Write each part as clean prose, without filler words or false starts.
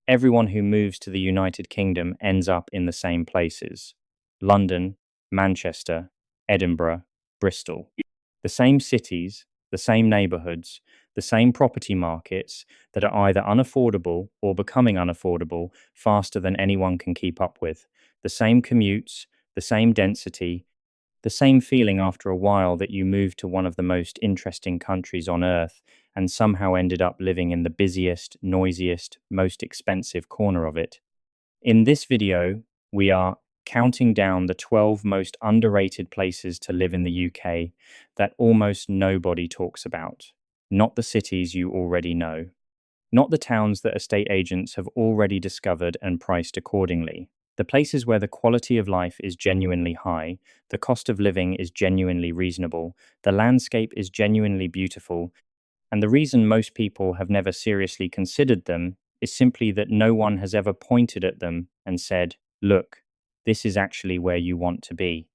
Everyone who moves to the United Kingdom ends up in the same places: London, Manchester, Edinburgh, Bristol. The same cities, the same neighbourhoods, the same property markets that are either unaffordable or becoming unaffordable faster than anyone can keep up with. The same commutes, the same density, the same feeling after a while that you moved to one of the most interesting countries on earth and somehow ended up living in the busiest, noisiest, most expensive corner of it. In this video, we are counting down the 12 most underrated places to live in the UK that almost nobody talks about. Not the cities you already know. Not the towns that estate agents have already discovered and priced accordingly. The places where the quality of life is genuinely high, the cost of living is genuinely reasonable, the landscape is genuinely beautiful, and the reason most people have never seriously considered them is simply that no one has ever pointed at them and said, "Look, this is actually where you want to be."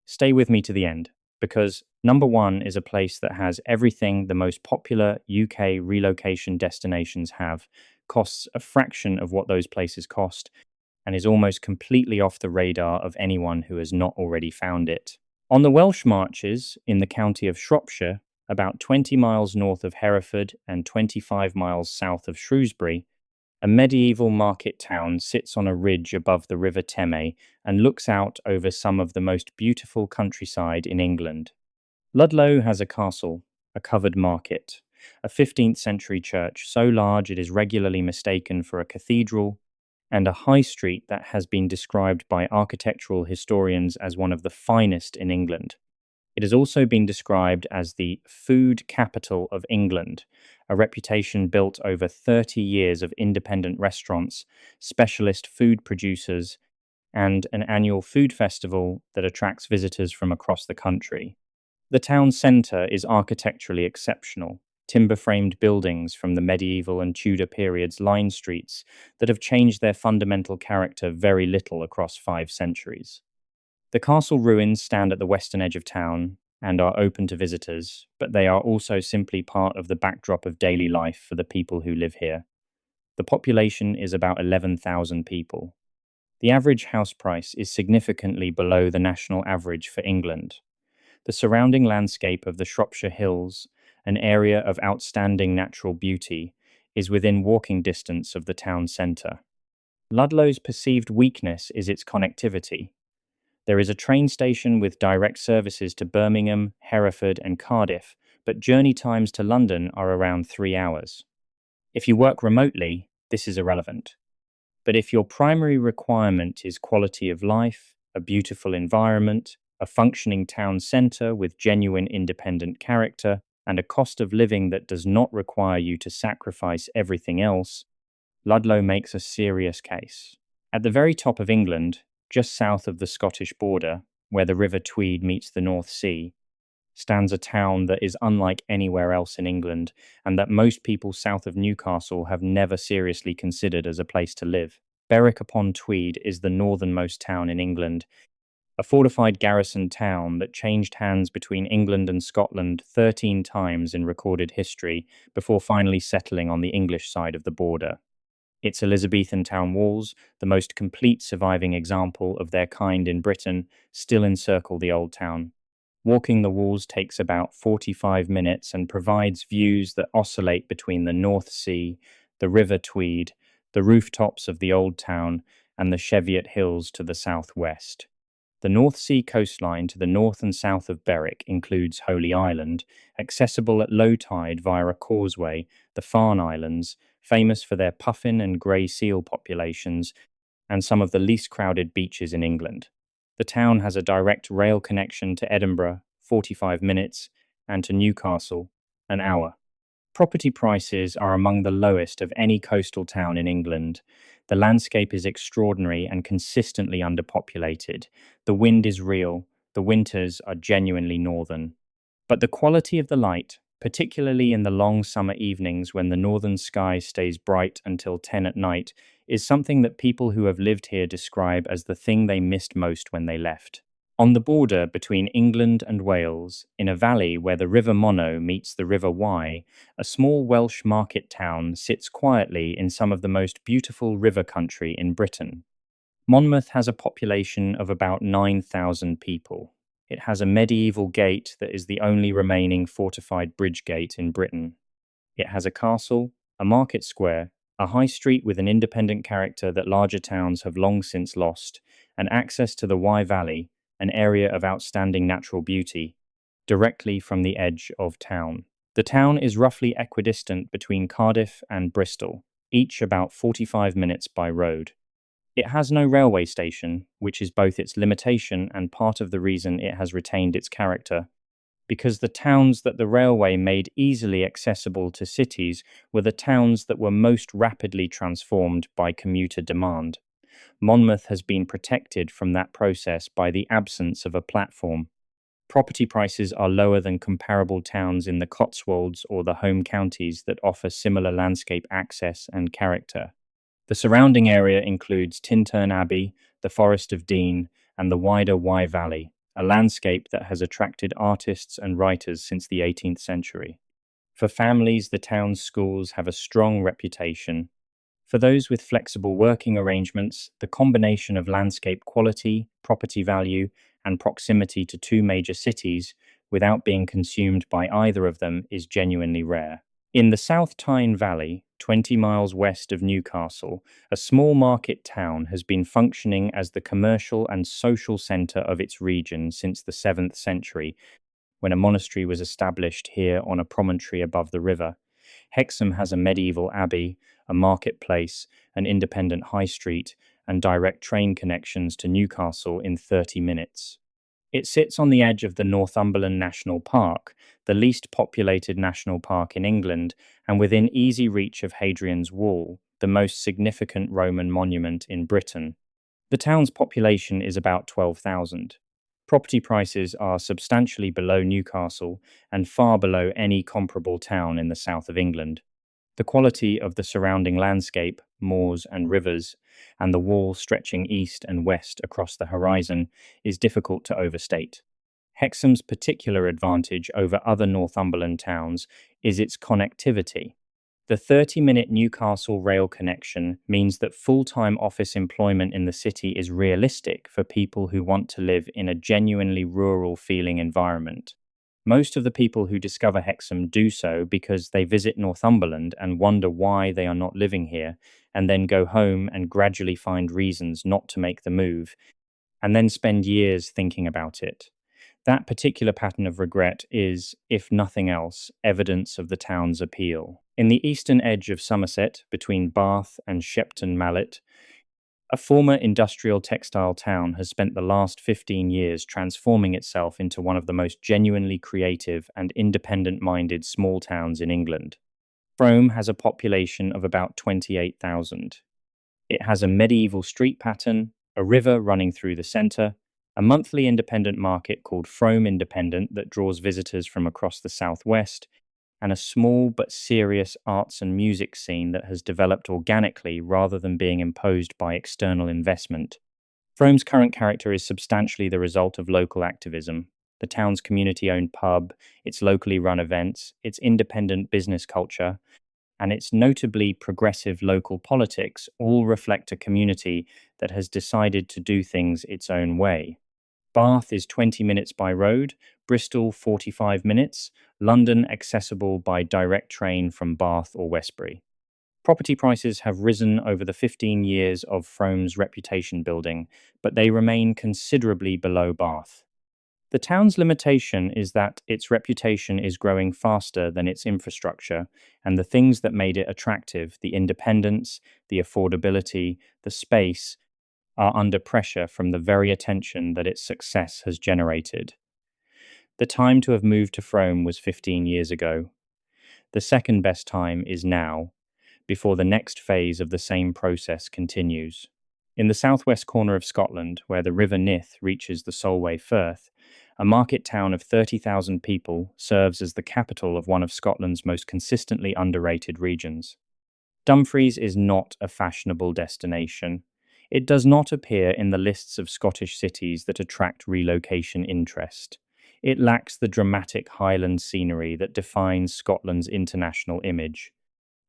Stay with me to the end, because number one is a place that has everything the most popular UK relocation destinations have, costs a fraction of what those places cost, and is almost completely off the radar of anyone who has not already found it. On the Welsh Marches, in the county of Shropshire, about 20 miles north of Hereford and 25 miles south of Shrewsbury, a medieval market town sits on a ridge above the River Teme and looks out over some of the most beautiful countryside in England. Ludlow has a castle, a covered market, a 15th century church so large it is regularly mistaken for a cathedral, and a high street that has been described by architectural historians as one of the finest in England. It has also been described as the food capital of England, a reputation built over 30 years of independent restaurants, specialist food producers, and an annual food festival that attracts visitors from across the country. The town centre is architecturally exceptional. Timber-framed buildings from the medieval and Tudor periods line streets that have changed their fundamental character very little across 5 centuries. The castle ruins stand at the western edge of town and are open to visitors, but they are also simply part of the backdrop of daily life for the people who live here. The population is about 11,000 people. The average house price is significantly below the national average for England. The surrounding landscape of the Shropshire Hills, an area of outstanding natural beauty, is within walking distance of the town centre. Ludlow's perceived weakness is its connectivity. There is a train station with direct services to Birmingham, Hereford and Cardiff, but journey times to London are around 3 hours. If you work remotely, this is irrelevant. But if your primary requirement is quality of life, a beautiful environment, a functioning town centre with genuine independent character, and a cost of living that does not require you to sacrifice everything else, Ludlow makes a serious case. At the very top of England, just south of the Scottish border, where the River Tweed meets the North Sea, stands a town that is unlike anywhere else in England and that most people south of Newcastle have never seriously considered as a place to live. Berwick-upon-Tweed is the northernmost town in England, a fortified garrison town that changed hands between England and Scotland 13 times in recorded history before finally settling on the English side of the border. Its Elizabethan town walls, the most complete surviving example of their kind in Britain, still encircle the old town. Walking the walls takes about 45 minutes and provides views that oscillate between the North Sea, the River Tweed, the rooftops of the old town, and the Cheviot Hills to the southwest. The North Sea coastline to the north and south of Berwick includes Holy Island, accessible at low tide via a causeway, the Farne Islands, famous for their puffin and grey seal populations, and some of the least crowded beaches in England. The town has a direct rail connection to Edinburgh, 45 minutes, and to Newcastle, an hour. Property prices are among the lowest of any coastal town in England. The landscape is extraordinary and consistently underpopulated. The wind is real. The winters are genuinely northern. But the quality of the light, particularly in the long summer evenings when the northern sky stays bright until 10 at night, is something that people who have lived here describe as the thing they missed most when they left. On the border between England and Wales, in a valley where the River Monnow meets the River Wye, a small Welsh market town sits quietly in some of the most beautiful river country in Britain. Monmouth has a population of about 9,000 people. It has a medieval gate that is the only remaining fortified bridge gate in Britain. It has a castle, a market square, a high street with an independent character that larger towns have long since lost, and access to the Wye Valley, an area of outstanding natural beauty, directly from the edge of town. The town is roughly equidistant between Cardiff and Bristol, each about 45 minutes by road. It has no railway station, which is both its limitation and part of the reason it has retained its character, because the towns that the railway made easily accessible to cities were the towns that were most rapidly transformed by commuter demand. Monmouth has been protected from that process by the absence of a platform. Property prices are lower than comparable towns in the Cotswolds or the home counties that offer similar landscape access and character. The surrounding area includes Tintern Abbey, the Forest of Dean, and the wider Wye Valley, a landscape that has attracted artists and writers since the 18th century. For families, the town's schools have a strong reputation. For those with flexible working arrangements, the combination of landscape quality, property value, and proximity to two major cities, without being consumed by either of them, is genuinely rare. In the South Tyne Valley, 20 miles west of Newcastle, a small market town has been functioning as the commercial and social centre of its region since the 7th century, when a monastery was established here on a promontory above the river. Hexham has a medieval abbey, a marketplace, an independent high street, and direct train connections to Newcastle in 30 minutes. It sits on the edge of the Northumberland National Park, the least populated national park in England, and within easy reach of Hadrian's Wall, the most significant Roman monument in Britain. The town's population is about 12,000. Property prices are substantially below Newcastle and far below any comparable town in the south of England. The quality of the surrounding landscape, moors and rivers, and the wall stretching east and west across the horizon is difficult to overstate. Hexham's particular advantage over other Northumberland towns is its connectivity. The 30-minute Newcastle rail connection means that full-time office employment in the city is realistic for people who want to live in a genuinely rural-feeling environment. Most of the people who discover Hexham do so because they visit Northumberland and wonder why they are not living here, and then go home and gradually find reasons not to make the move, and then spend years thinking about it. That particular pattern of regret is, if nothing else, evidence of the town's appeal. In the eastern edge of Somerset, between Bath and Shepton Mallet, a former industrial textile town has spent the last 15 years transforming itself into one of the most genuinely creative and independent-minded small towns in England. Frome has a population of about 28,000. It has a medieval street pattern, a river running through the centre, a monthly independent market called Frome Independent that draws visitors from across the southwest, and a small but serious arts and music scene that has developed organically rather than being imposed by external investment. Frome's current character is substantially the result of local activism. The town's community-owned pub, its locally run events, its independent business culture, and its notably progressive local politics all reflect a community that has decided to do things its own way. Bath is 20 minutes by road, Bristol 45 minutes, London accessible by direct train from Bath or Westbury. Property prices have risen over the 15 years of Frome's reputation building, but they remain considerably below Bath. The town's limitation is that its reputation is growing faster than its infrastructure, and the things that made it attractive, the independence, the affordability, the space, are under pressure from the very attention that its success has generated. The time to have moved to Frome was 15 years ago. The second best time is now, before the next phase of the same process continues. In the southwest corner of Scotland, where the River Nith reaches the Solway Firth, a market town of 30,000 people serves as the capital of one of Scotland's most consistently underrated regions. Dumfries is not a fashionable destination. It does not appear in the lists of Scottish cities that attract relocation interest. It lacks the dramatic Highland scenery that defines Scotland's international image.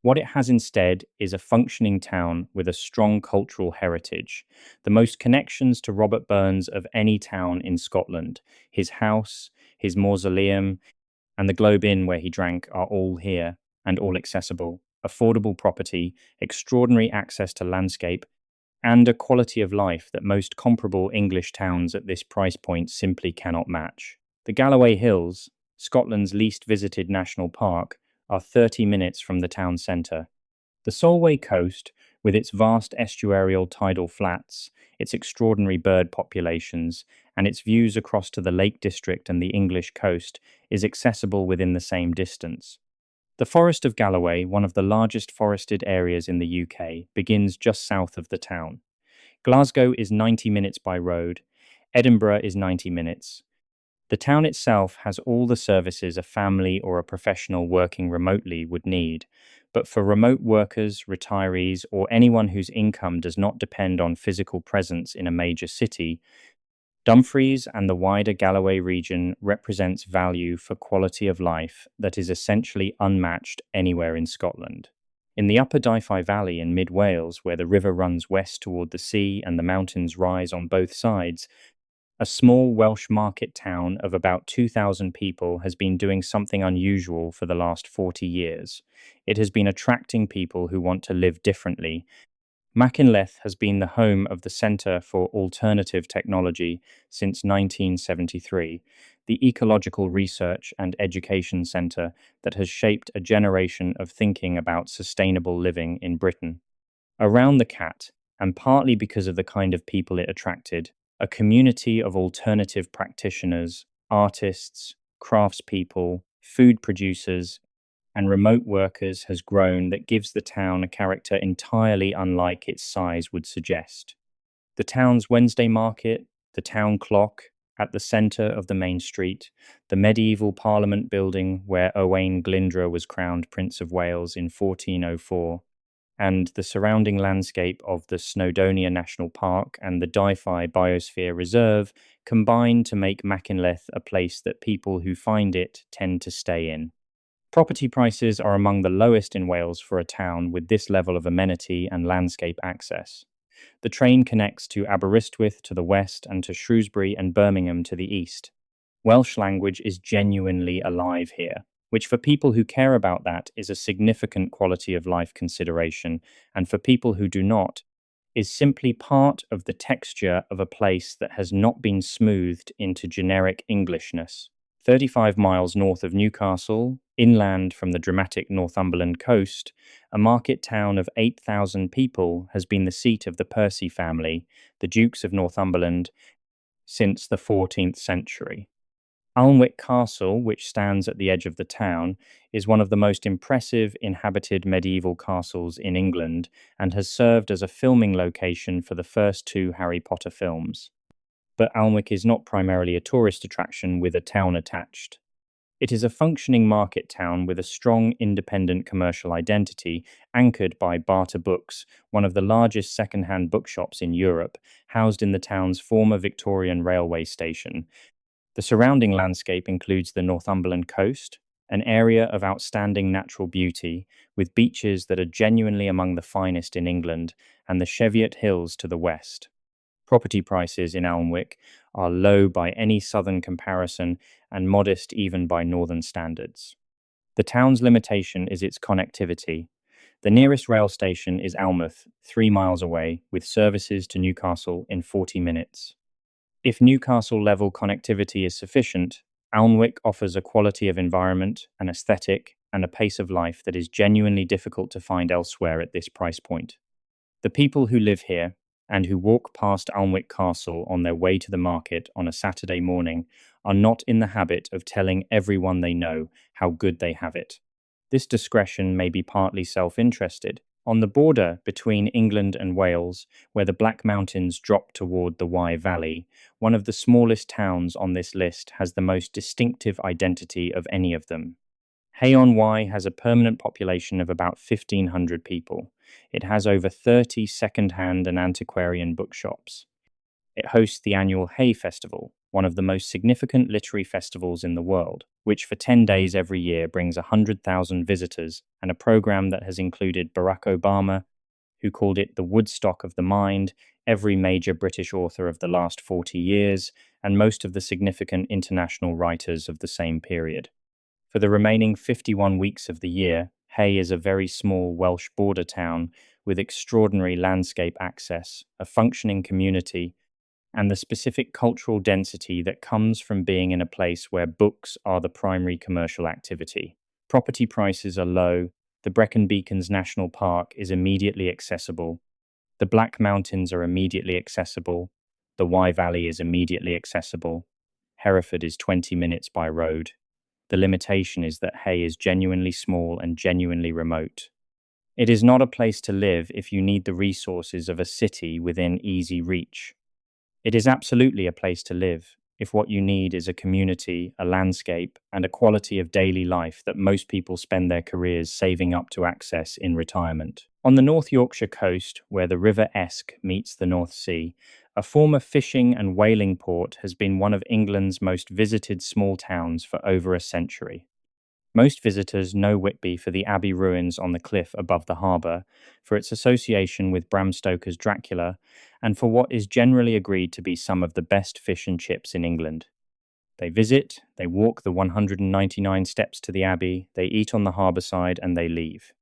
What it has instead is a functioning town with a strong cultural heritage, the most connections to Robert Burns of any town in Scotland. His house, his mausoleum, and the Globe Inn where he drank are all here and all accessible. Affordable property, extraordinary access to landscape, and a quality of life that most comparable English towns at this price point simply cannot match. The Galloway Hills, Scotland's least visited national park, are 30 minutes from the town centre. The Solway coast, with its vast estuarial tidal flats, its extraordinary bird populations, and its views across to the Lake District and the English coast, is accessible within the same distance. The Forest of Galloway, one of the largest forested areas in the UK, begins just south of the town. Glasgow is 90 minutes by road. Edinburgh is 90 minutes. The town itself has all the services a family or a professional working remotely would need, but for remote workers, retirees, or anyone whose income does not depend on physical presence in a major city, Dumfries and the wider Galloway region represents value for quality of life that is essentially unmatched anywhere in Scotland. In the upper Dyfai Valley in mid-Wales, where the river runs west toward the sea and the mountains rise on both sides, a small Welsh market town of about 2,000 people has been doing something unusual for the last 40 years. It has been attracting people who want to live differently. Machynlleth has been the home of the Centre for Alternative Technology since 1973, the ecological research and education centre that has shaped a generation of thinking about sustainable living in Britain. Around the Cat, and partly because of the kind of people it attracted, a community of alternative practitioners, artists, craftspeople, food producers, and remote workers has grown that gives the town a character entirely unlike its size would suggest. The town's Wednesday market, the town clock at the centre of the main street, the medieval Parliament building where Owain Glyndwr was crowned Prince of Wales in 1404, and the surrounding landscape of the Snowdonia National Park and the Dyfai Biosphere Reserve combine to make Machynlleth a place that people who find it tend to stay in. Property prices are among the lowest in Wales for a town with this level of amenity and landscape access. The train connects to Aberystwyth to the west and to Shrewsbury and Birmingham to the east. Welsh language is genuinely alive here, which for people who care about that is a significant quality of life consideration, and for people who do not, is simply part of the texture of a place that has not been smoothed into generic Englishness. 35 miles north of Newcastle, inland from the dramatic Northumberland coast, a market town of 8,000 people has been the seat of the Percy family, the Dukes of Northumberland, since the 14th century. Alnwick Castle, which stands at the edge of the town, is one of the most impressive inhabited medieval castles in England and has served as a filming location for the first two Harry Potter films. But Alnwick is not primarily a tourist attraction with a town attached. It is a functioning market town with a strong independent commercial identity, anchored by Barter Books, one of the largest second-hand bookshops in Europe, housed in the town's former Victorian railway station. The surrounding landscape includes the Northumberland coast, an area of outstanding natural beauty, with beaches that are genuinely among the finest in England, and the Cheviot Hills to the west. Property prices in Alnwick are low by any southern comparison and modest even by northern standards. The town's limitation is its connectivity. The nearest rail station is Alnmouth, 3 miles away, with services to Newcastle in 40 minutes. If Newcastle-level connectivity is sufficient, Alnwick offers a quality of environment, an aesthetic, and a pace of life that is genuinely difficult to find elsewhere at this price point. The people who live here, and who walk past Alnwick Castle on their way to the market on a Saturday morning, are not in the habit of telling everyone they know how good they have it. This discretion may be partly self-interested. On the border between England and Wales, where the Black Mountains drop toward the Wye Valley, one of the smallest towns on this list has the most distinctive identity of any of them. Hay-on-Wye has a permanent population of about 1,500 people. It has over 30 second-hand and antiquarian bookshops. It hosts the annual Hay Festival, one of the most significant literary festivals in the world, which for 10 days every year brings 100,000 visitors, and a program that has included Barack Obama, who called it the Woodstock of the Mind, every major British author of the last 40 years, and most of the significant international writers of the same period. For the remaining 51 weeks of the year, Hay is a very small Welsh border town with extraordinary landscape access, a functioning community, and the specific cultural density that comes from being in a place where books are the primary commercial activity. Property prices are low, the Brecon Beacons National Park is immediately accessible, the Black Mountains are immediately accessible, the Wye Valley is immediately accessible, Hereford is 20 minutes by road. The limitation is that Hay is genuinely small and genuinely remote. It is not a place to live if you need the resources of a city within easy reach. It is absolutely a place to live if what you need is a community, a landscape, and a quality of daily life that most people spend their careers saving up to access in retirement. On the North Yorkshire coast, where the River Esk meets the North Sea, a former fishing and whaling port has been one of England's most visited small towns for over a century. Most visitors know Whitby for the abbey ruins on the cliff above the harbour, for its association with Bram Stoker's Dracula, and for what is generally agreed to be some of the best fish and chips in England. They visit, they walk the 199 steps to the abbey, they eat on the harbour side, and they leave.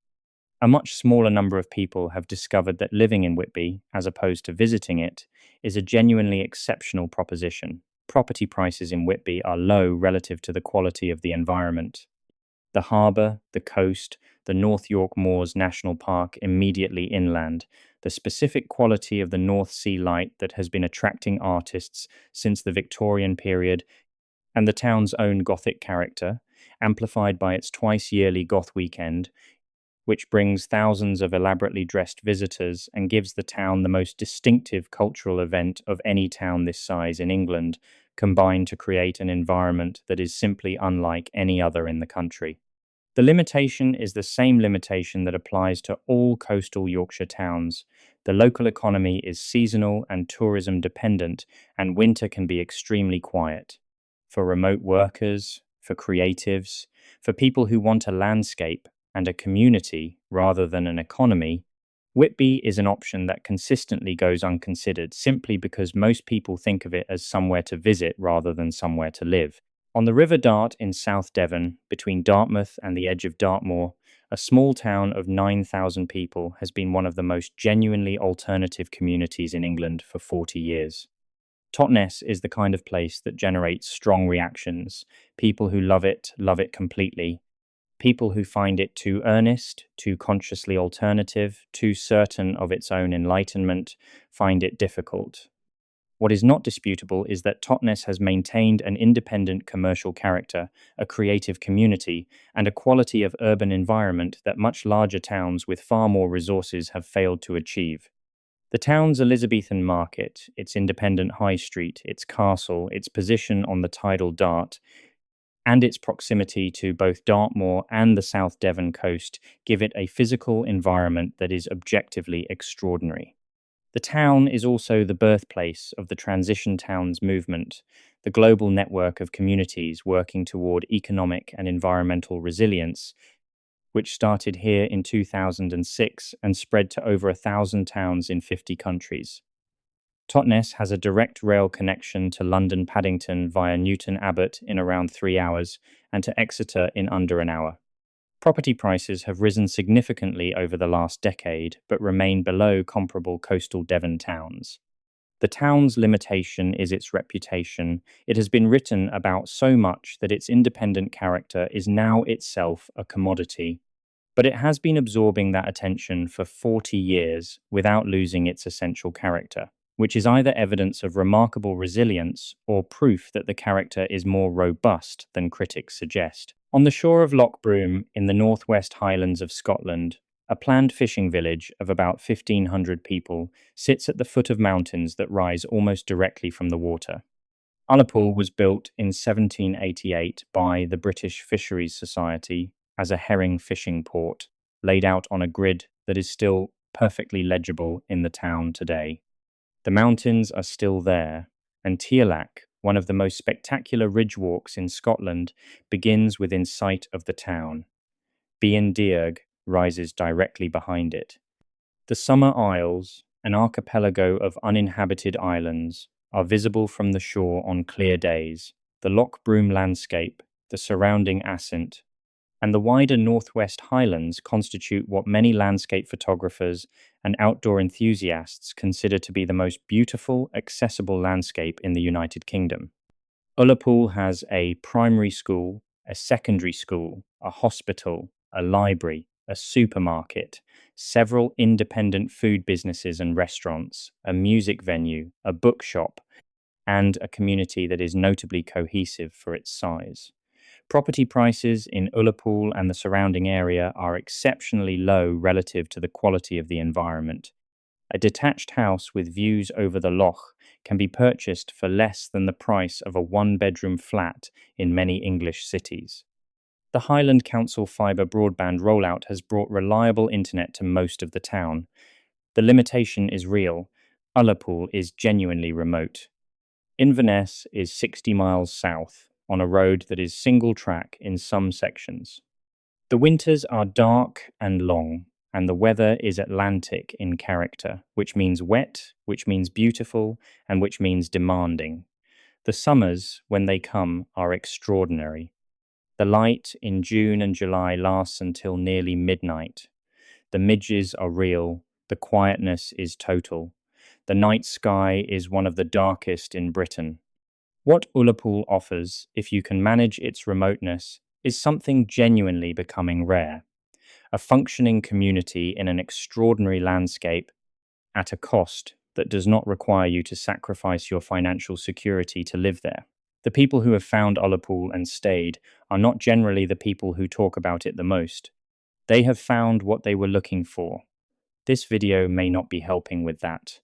A much smaller number of people have discovered that living in Whitby, as opposed to visiting it, is a genuinely exceptional proposition. Property prices in Whitby are low relative to the quality of the environment. The harbour, the coast, the North York Moors National Park immediately inland, the specific quality of the North Sea light that has been attracting artists since the Victorian period, and the town's own Gothic character, amplified by its twice-yearly Goth weekend, which brings thousands of elaborately dressed visitors and gives the town the most distinctive cultural event of any town this size in England, combine to create an environment that is simply unlike any other in the country. The limitation is the same limitation that applies to all coastal Yorkshire towns. The local economy is seasonal and tourism dependent, and winter can be extremely quiet. For remote workers, for creatives, for people who want a landscape and a community rather than an economy, Whitby is an option that consistently goes unconsidered simply because most people think of it as somewhere to visit rather than somewhere to live. On the River Dart in South Devon, between Dartmouth and the edge of Dartmoor, a small town of 9,000 people has been one of the most genuinely alternative communities in England for 40 years. Totnes is the kind of place that generates strong reactions. People who love it completely. People who find it too earnest, too consciously alternative, too certain of its own enlightenment, find it difficult. What is not disputable is that Totnes has maintained an independent commercial character, a creative community, and a quality of urban environment that much larger towns with far more resources have failed to achieve. The town's Elizabethan market, its independent high street, its castle, its position on the tidal Dart, and its proximity to both Dartmoor and the South Devon coast give it a physical environment that is objectively extraordinary. The town is also the birthplace of the Transition Towns movement, the global network of communities working toward economic and environmental resilience, which started here in 2006 and spread to over 1,000 towns in 50 countries. Totnes has a direct rail connection to London Paddington via Newton Abbot in around 3 hours and to Exeter in under an hour. Property prices have risen significantly over the last decade, but remain below comparable coastal Devon towns. The town's limitation is its reputation. It has been written about so much that its independent character is now itself a commodity. But it has been absorbing that attention for 40 years without losing its essential character, which is either evidence of remarkable resilience or proof that the character is more robust than critics suggest. On the shore of Loch Broom, in the northwest Highlands of Scotland, a planned fishing village of about 1,500 people sits at the foot of mountains that rise almost directly from the water. Ullapool was built in 1788 by the British Fisheries Society as a herring fishing port, laid out on a grid that is still perfectly legible in the town today. The mountains are still there, and Tialach, one of the most spectacular ridge walks in Scotland, begins within sight of the town. Bean Dearg rises directly behind it. The Summer Isles, an archipelago of uninhabited islands, are visible from the shore on clear days. The Loch Broom landscape, the surrounding ascent, and the wider northwest highlands constitute what many landscape photographers and outdoor enthusiasts consider to be the most beautiful, accessible landscape in the United Kingdom. Ullapool has a primary school, a secondary school, a hospital, a library, a supermarket, several independent food businesses and restaurants, a music venue, a bookshop, and a community that is notably cohesive for its size. Property prices in Ullapool and the surrounding area are exceptionally low relative to the quality of the environment. A detached house with views over the loch can be purchased for less than the price of a one-bedroom flat in many English cities. The Highland Council fibre broadband rollout has brought reliable internet to most of the town. The limitation is real. Ullapool is genuinely remote. Inverness is 60 miles south, on a road that is single track in some sections. The winters are dark and long, and the weather is Atlantic in character, which means wet, which means beautiful, and which means demanding. The summers, when they come, are extraordinary. The light in June and July lasts until nearly midnight. The midges are real, the quietness is total. The night sky is one of the darkest in Britain. What Ullapool offers, if you can manage its remoteness, is something genuinely becoming rare. A functioning community in an extraordinary landscape at a cost that does not require you to sacrifice your financial security to live there. The people who have found Ullapool and stayed are not generally the people who talk about it the most. They have found what they were looking for. This video may not be helping with that.